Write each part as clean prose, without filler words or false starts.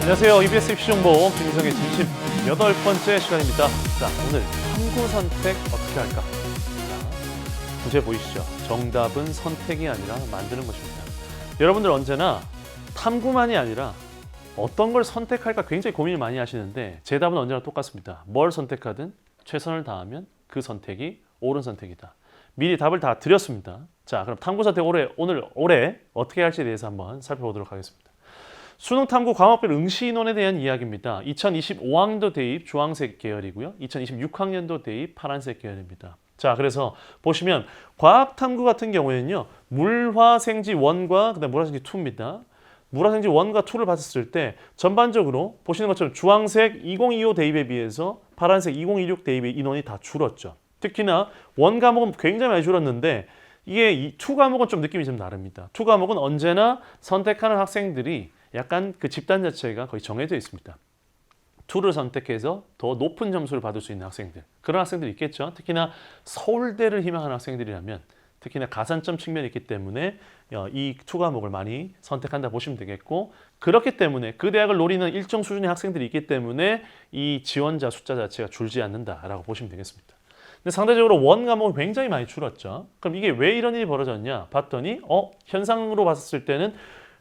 안녕하세요. EBS 입시정보 김희성의 진심 8번째 시간입니다. 자, 오늘 탐구 선택 어떻게 할까? 자, 문제 보이시죠? 정답은 선택이 아니라 만드는 것입니다. 여러분들 언제나 탐구만이 아니라 어떤 걸 선택할까 굉장히 고민을 많이 하시는데 제 답은 언제나 똑같습니다. 뭘 선택하든 최선을 다하면 그 선택이 옳은 선택이다. 미리 답을 다 드렸습니다. 자, 그럼 탐구 선택 오늘 올해 어떻게 할지에 대해서 한번 살펴보도록 하겠습니다. 수능 탐구 과목별 응시 인원에 대한 이야기입니다. 2025학년도 대입 주황색 계열이고요. 2026학년도 대입 파란색 계열입니다. 자, 그래서 보시면 과학 탐구 같은 경우에는요. 물화생지 1과 그다음 물화생지 2입니다. 물화생지 1과 2를 봤을 때 전반적으로 보시는 것처럼 주황색 2025 대입에 비해서 파란색 2026 대입의 인원이 다 줄었죠. 특히나 1 과목은 굉장히 많이 줄었는데 이게 이 2 과목은 좀 느낌이 좀 다릅니다. 2 과목은 언제나 선택하는 학생들이 약간 그 집단 자체가 거의 정해져 있습니다. 2를 선택해서 더 높은 점수를 받을 수 있는 학생들. 그런 학생들이 있겠죠. 특히나 서울대를 희망하는 학생들이라면 특히나 가산점 측면이 있기 때문에 이 2 과목을 많이 선택한다 보시면 되겠고 그렇기 때문에 그 대학을 노리는 일정 수준의 학생들이 있기 때문에 이 지원자 숫자 자체가 줄지 않는다라고 보시면 되겠습니다. 근데 상대적으로 1 과목은 굉장히 많이 줄었죠. 그럼 이게 왜 이런 일이 벌어졌냐 봤더니 현상으로 봤을 때는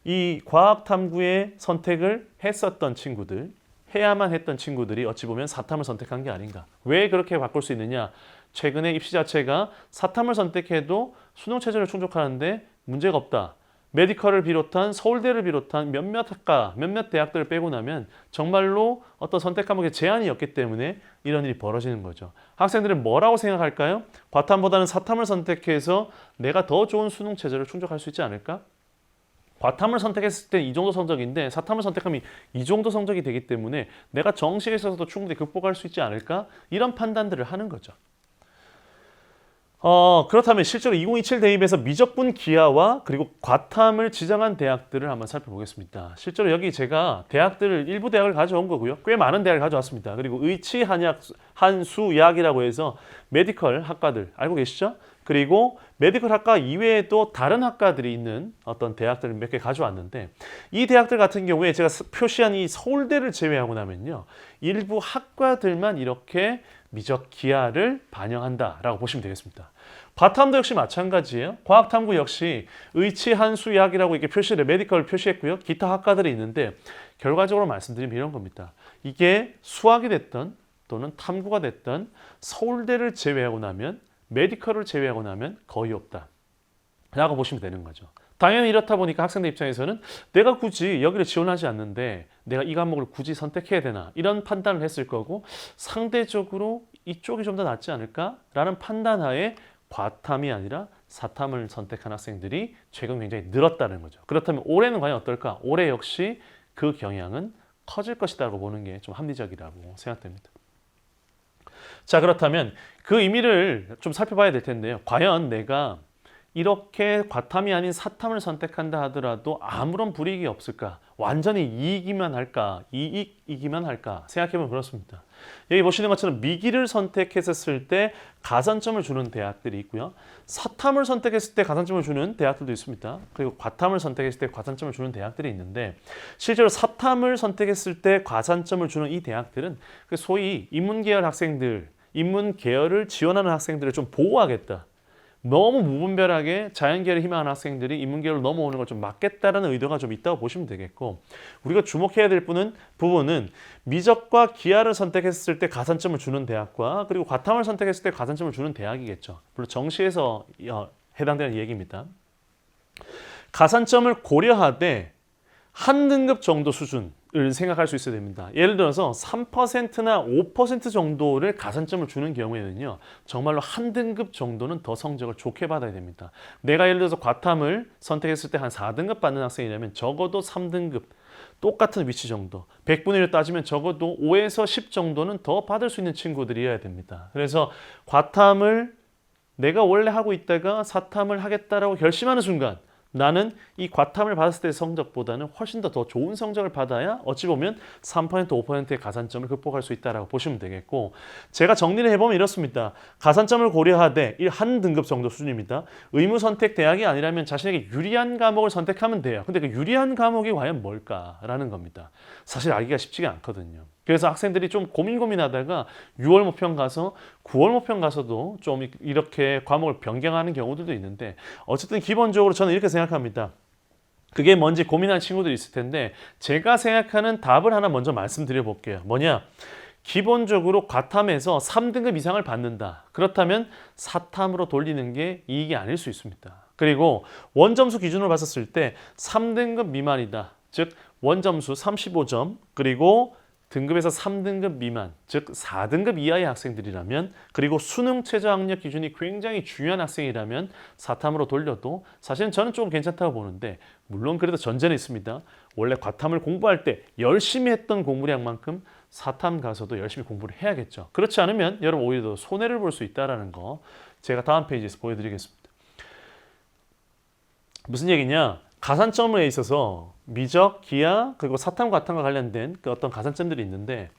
이 과학 탐구의 선택을 했었던 친구들, 해야만 했던 친구들이 어찌 보면 사탐을 선택한 게 아닌가. 왜 그렇게 바꿀 수 있느냐? 최근에 입시 자체가 사탐을 선택해도 수능 체제를 충족하는데 문제가 없다. 메디컬을 비롯한 서울대를 비롯한 몇몇 학과, 몇몇 대학들을 빼고 나면 정말로 어떤 선택 과목에 제한이 없기 때문에 이런 일이 벌어지는 거죠. 학생들은 뭐라고 생각할까요? 과탐보다는 사탐을 선택해서 내가 더 좋은 수능 체제를 충족할 수 있지 않을까? 과탐을 선택했을 때 이 정도 성적인데 사탐을 선택하면 이 정도 성적이 되기 때문에 내가 정시에 있어서도 충분히 극복할 수 있지 않을까? 이런 판단들을 하는 거죠. 그렇다면 실제로 2027 대입에서 미적분 기하와 그리고 과탐을 지정한 대학들을 한번 살펴보겠습니다. 실제로 여기 제가 대학들을 일부 대학을 가져온 거고요. 꽤 많은 대학을 가져왔습니다. 그리고 의치, 한약, 한수, 약이라고 해서 메디컬 학과들 알고 계시죠? 그리고 메디컬 학과 이외에도 다른 학과들이 있는 어떤 대학들을 몇 개 가져왔는데 이 대학들 같은 경우에 제가 표시한 이 서울대를 제외하고 나면요. 일부 학과들만 이렇게 미적 기하를 반영한다라고 보시면 되겠습니다. 과탐도 역시 마찬가지예요. 과학탐구 역시 의치, 한수, 약이라고 이렇게 표시를 메디컬을 표시했고요. 기타 학과들이 있는데 결과적으로 말씀드리면 이런 겁니다. 이게 수학이 됐든 또는 탐구가 됐든 서울대를 제외하고 나면 메디컬을 제외하고 나면 거의 없다 라고 보시면 되는 거죠. 당연히 이렇다 보니까 학생들 입장에서는 내가 굳이 여기를 지원하지 않는데 내가 이 과목을 굳이 선택해야 되나 이런 판단을 했을 거고 상대적으로 이쪽이 좀 더 낫지 않을까라는 판단하에 과탐이 아니라 사탐을 선택한 학생들이 최근 굉장히 늘었다는 거죠. 그렇다면 올해는 과연 어떨까? 올해 역시 그 경향은 커질 것이라고 보는 게 좀 합리적이라고 생각됩니다. 자, 그렇다면 그 의미를 좀 살펴봐야 될 텐데요. 과연 내가 이렇게 과탐이 아닌 사탐을 선택한다 하더라도 아무런 불이익이 없을까? 완전히 이익이기만 할까? 이익이기만 할까? 생각해보면 그렇습니다. 여기 보시는 것처럼 미기를 선택했을 때 가산점을 주는 대학들이 있고요. 사탐을 선택했을 때 가산점을 주는 대학들도 있습니다. 그리고 과탐을 선택했을 때 가산점을 주는 대학들이 있는데 실제로 사탐을 선택했을 때 가산점을 주는 이 대학들은 소위 인문계열 학생들, 인문계열을 지원하는 학생들을 좀 보호하겠다. 너무 무분별하게 자연계열을 희망하는 학생들이 인문계열로 넘어오는 걸 좀 막겠다라는 의도가 좀 있다고 보시면 되겠고 우리가 주목해야 될 부분은 미적과 기하를 선택했을 때 가산점을 주는 대학과 그리고 과탐을 선택했을 때 가산점을 주는 대학이겠죠. 물론 정시에서 해당되는 얘기입니다. 가산점을 고려하되 한 등급 정도 수준을 생각할 수 있어야 됩니다. 예를 들어서 3%나 5% 정도를 가산점을 주는 경우에는요. 정말로 한 등급 정도는 더 성적을 좋게 받아야 됩니다. 내가 예를 들어서 과탐을 선택했을 때 한 4등급 받는 학생이라면 적어도 3등급 똑같은 위치 정도 100분의 1로 따지면 적어도 5에서 10 정도는 더 받을 수 있는 친구들이어야 됩니다. 그래서 과탐을 내가 원래 하고 있다가 사탐을 하겠다라고 결심하는 순간 나는 이 과탐을 받았을 때의 성적보다는 훨씬 더 좋은 성적을 받아야 어찌 보면 3%, 5%의 가산점을 극복할 수 있다라고 보시면 되겠고, 제가 정리를 해보면 이렇습니다. 가산점을 고려하되 한 등급 정도 수준입니다. 의무 선택 대학이 아니라면 자신에게 유리한 과목을 선택하면 돼요. 근데 그 유리한 과목이 과연 뭘까라는 겁니다. 사실 알기가 쉽지가 않거든요. 그래서 학생들이 좀 고민하다가 6월 모평 가서 9월 모평 가서도 좀 이렇게 과목을 변경하는 경우들도 있는데, 어쨌든 기본적으로 저는 이렇게 생각합니다. 그게 뭔지 고민하는 친구들이 있을 텐데 제가 생각하는 답을 하나 먼저 말씀드려 볼게요. 뭐냐? 기본적으로 과탐에서 3등급 이상을 받는다. 그렇다면 4탐으로 돌리는 게 이익이 아닐 수 있습니다. 그리고 원점수 기준으로 봤었을 때 3등급 미만이다. 즉 원점수 35점, 그리고 등급에서 3등급 미만, 즉 4등급 이하의 학생들이라면, 그리고 수능 최저학력 기준이 굉장히 중요한 학생이라면 4탐으로 돌려도 사실은 저는 조금 괜찮다고 보는데, 물론 그래도 전제는 있습니다. 원래 과탐을 공부할 때 열심히 했던 공부량만큼 4탐 가서도 열심히 공부를 해야겠죠. 그렇지 않으면 여러분 오히려 더 손해를 볼 수 있다는 거 제가 다음 페이지에서 보여드리겠습니다. 무슨 얘기냐? 가산점에 있어서 미적, 기하, 그리고 사탐, 과탐과 관련된 그 어떤 가산점들이 있는데,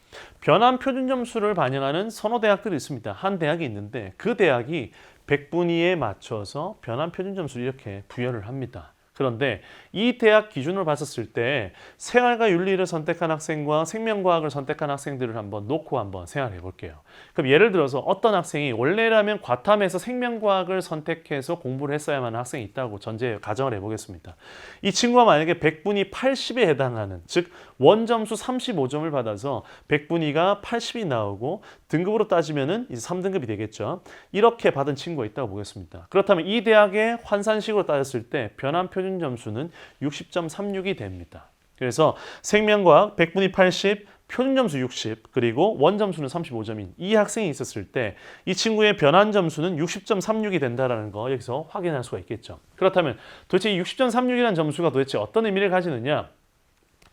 변환 표준 점수를 반영하는 선호 대학들이 있습니다. 한 대학이 있는데 그 대학이 100분위에 맞춰서 변환 표준 점수를 이렇게 부여를 합니다. 그런데 이 대학 기준으로 봤었을 때 생활과 윤리를 선택한 학생과 생명과학을 선택한 학생들을 한번 놓고 한번 생각해 볼게요. 그럼 예를 들어서 어떤 학생이 원래라면 과탐에서 생명과학을 선택해서 공부를 했어야만 하는 학생이 있다고 가정을 해보겠습니다. 이 친구가 만약에 100분위 80에 해당하는, 즉 원점수 35점을 받아서 100분위가 80이 나오고 등급으로 따지면은 이제 3등급이 되겠죠. 이렇게 받은 친구가 있다고 보겠습니다. 그렇다면 이 대학의 환산식으로 따졌을 때 변환 표준 점수는 60.36이 됩니다. 그래서 생명과학 100분위 80, 표준 점수 60, 그리고 원점수는 35점인 이 학생이 있었을 때 이 친구의 변환 점수는 60.36이 된다는 거 여기서 확인할 수가 있겠죠. 그렇다면 도대체 이 60.36이라는 점수가 도대체 어떤 의미를 가지느냐?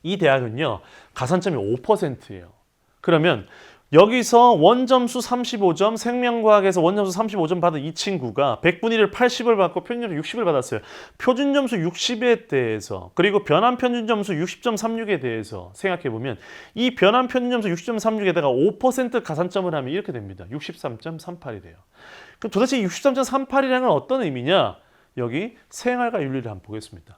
이 대학은요, 가산점이 5%예요. 그러면 여기서 원점수 35점, 생명과학에서 원점수 35점 받은 이 친구가 100분위를 80을 받고 표준점수 60을 받았어요. 표준점수 60에 대해서, 그리고 변환 표준점수 60.36에 대해서 생각해보면 이 변환 표준점수 60.36에다가 5% 가산점을 하면 이렇게 됩니다. 63.38이 돼요. 그럼 도대체 63.38이라는 건 어떤 의미냐? 여기 생활과 윤리를 한번 보겠습니다.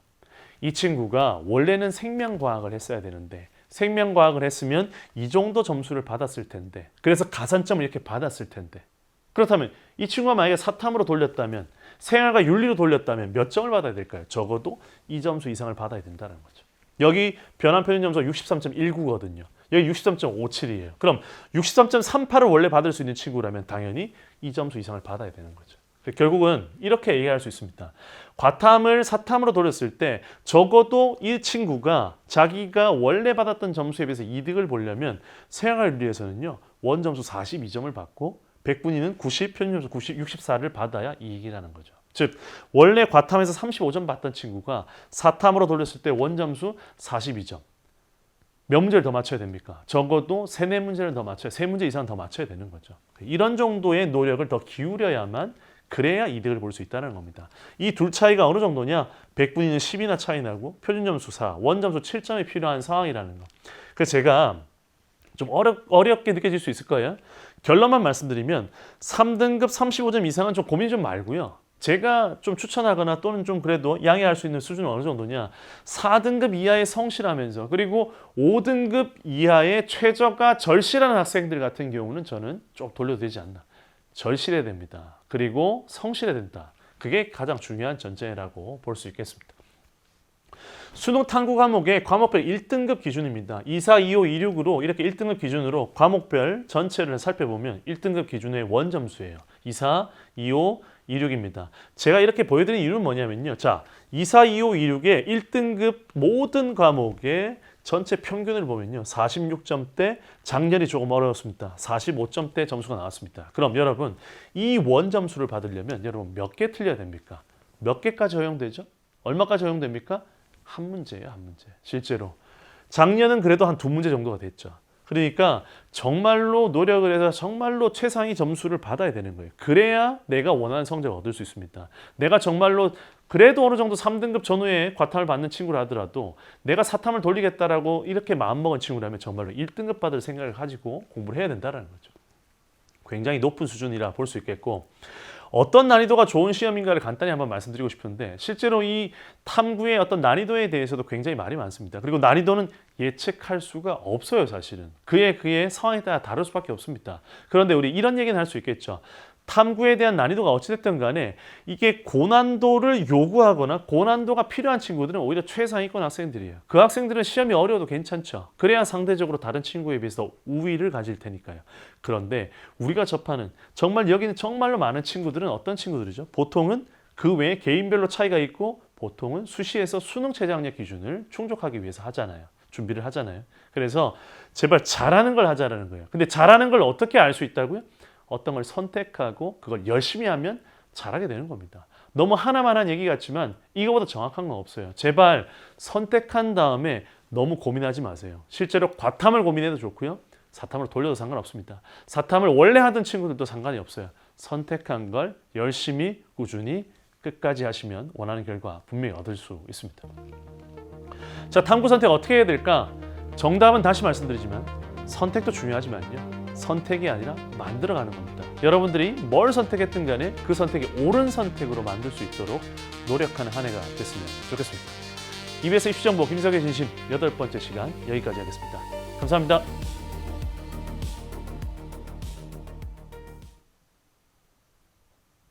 이 친구가 원래는 생명과학을 했어야 되는데 생명과학을 했으면 이 정도 점수를 받았을 텐데, 그래서 가산점을 이렇게 받았을 텐데, 그렇다면 이 친구가 만약에 사탐으로 돌렸다면, 생활과 윤리로 돌렸다면 몇 점을 받아야 될까요? 적어도 2점수 이상을 받아야 된다는 거죠. 여기 변환 표준 점수가 63.19거든요. 여기 63.57이에요. 그럼 63.38을 원래 받을 수 있는 친구라면 당연히 2점수 이상을 받아야 되는 거죠. 결국은 이렇게 얘기할 수 있습니다. 과탐을 사탐으로 돌렸을 때 적어도 이 친구가 자기가 원래 받았던 점수에 비해서 이득을 보려면 생활윤리에서는요, 원점수 42점을 받고 100분위는 90, 표준점수 90, 64를 받아야 이익이라는 거죠. 즉 원래 과탐에서 35점 받던 친구가 사탐으로 돌렸을 때 원점수 42점. 몇 문제를 더 맞춰야 됩니까? 적어도 3, 4문제를 더 맞춰야, 3문제 이상 더 맞춰야 되는 거죠. 이런 정도의 노력을 더 기울여야만, 그래야 이득을 볼 수 있다는 겁니다. 이 둘 차이가 어느 정도냐? 100분위는 10이나 차이 나고 표준점수 4, 원점수 7점이 필요한 상황이라는 거. 그래서 제가 좀 어렵게 느껴질 수 있을 거예요. 결론만 말씀드리면 3등급 35점 이상은 좀 고민 좀 말고요. 제가 좀 추천하거나 또는 좀 그래도 양해할 수 있는 수준은 어느 정도냐? 4등급 이하의 성실하면서, 그리고 5등급 이하의 최저가 절실한 학생들 같은 경우는 저는 좀 돌려도 되지 않나. 절실해야 됩니다. 그리고 성실해야 된다. 그게 가장 중요한 전제라고 볼 수 있겠습니다. 수능 탐구 과목의 과목별 1등급 기준입니다. 2, 4, 2, 5, 2, 6으로 이렇게 1등급 기준으로 과목별 전체를 살펴보면 1등급 기준의 원점수예요. 2, 4, 2, 5, 2, 6입니다. 제가 이렇게 보여드린 이유는 뭐냐면요. 자, 2, 4, 2, 5, 2, 6의 1등급 모든 과목의 전체 평균을 보면요. 46점대, 작년이 조금 어려웠습니다. 45점대 점수가 나왔습니다. 그럼 여러분, 이 원점수를 받으려면 여러분 몇 개 틀려야 됩니까? 몇 개까지 허용되죠? 얼마까지 허용됩니까? 한 문제예요, 한 문제. 실제로. 작년은 그래도 한 2문제 정도가 됐죠. 그러니까 정말로 노력을 해서 정말로 최상위 점수를 받아야 되는 거예요. 그래야 내가 원하는 성적을 얻을 수 있습니다. 내가 정말로 그래도 어느 정도 3등급 전후에 과탐을 받는 친구라 하더라도 내가 사탐을 돌리겠다라고 이렇게 마음먹은 친구라면 정말로 1등급 받을 생각을 가지고 공부를 해야 된다는 거죠. 굉장히 높은 수준이라 볼 수 있겠고, 어떤 난이도가 좋은 시험인가를 간단히 한번 말씀드리고 싶은데, 실제로 이 탐구의 어떤 난이도에 대해서도 굉장히 말이 많습니다. 그리고 난이도는 예측할 수가 없어요, 사실은. 그의 상황에 따라 다를 수밖에 없습니다. 그런데 우리 이런 얘기는 할 수 있겠죠. 탐구에 대한 난이도가 어찌됐든 간에 이게 고난도를 요구하거나 고난도가 필요한 친구들은 오히려 최상위권 학생들이에요. 그 학생들은 시험이 어려워도 괜찮죠. 그래야 상대적으로 다른 친구에 비해서 우위를 가질 테니까요. 그런데 우리가 접하는 정말 여기는 정말로 많은 친구들은 어떤 친구들이죠? 보통은 그 외에 개인별로 차이가 있고 보통은 수시에서 수능 최저학력 기준을 충족하기 위해서 하잖아요. 준비를 하잖아요. 그래서 제발 잘하는 걸 하자라는 거예요. 근데 잘하는 걸 어떻게 알 수 있다고요? 어떤 걸 선택하고 그걸 열심히 하면 잘하게 되는 겁니다. 너무 하나만 한 얘기 같지만 이거보다 정확한 건 없어요. 제발 선택한 다음에 너무 고민하지 마세요. 실제로 과탐을 고민해도 좋고요. 사탐으로 돌려도 상관없습니다. 사탐을 원래 하던 친구들도 상관이 없어요. 선택한 걸 열심히 꾸준히 끝까지 하시면 원하는 결과 분명히 얻을 수 있습니다. 자, 탐구 선택 어떻게 해야 될까? 정답은 다시 말씀드리지만 선택도 중요하지만요. 선택이 아니라 만들어가는 겁니다. 여러분들이 뭘 선택했든 간에 그 선택이 옳은 선택으로 만들 수 있도록 노력하는 한 해가 됐으면 좋겠습니다. EBS 입시정보 김석의 진심 8번째 시간 여기까지 하겠습니다. 감사합니다.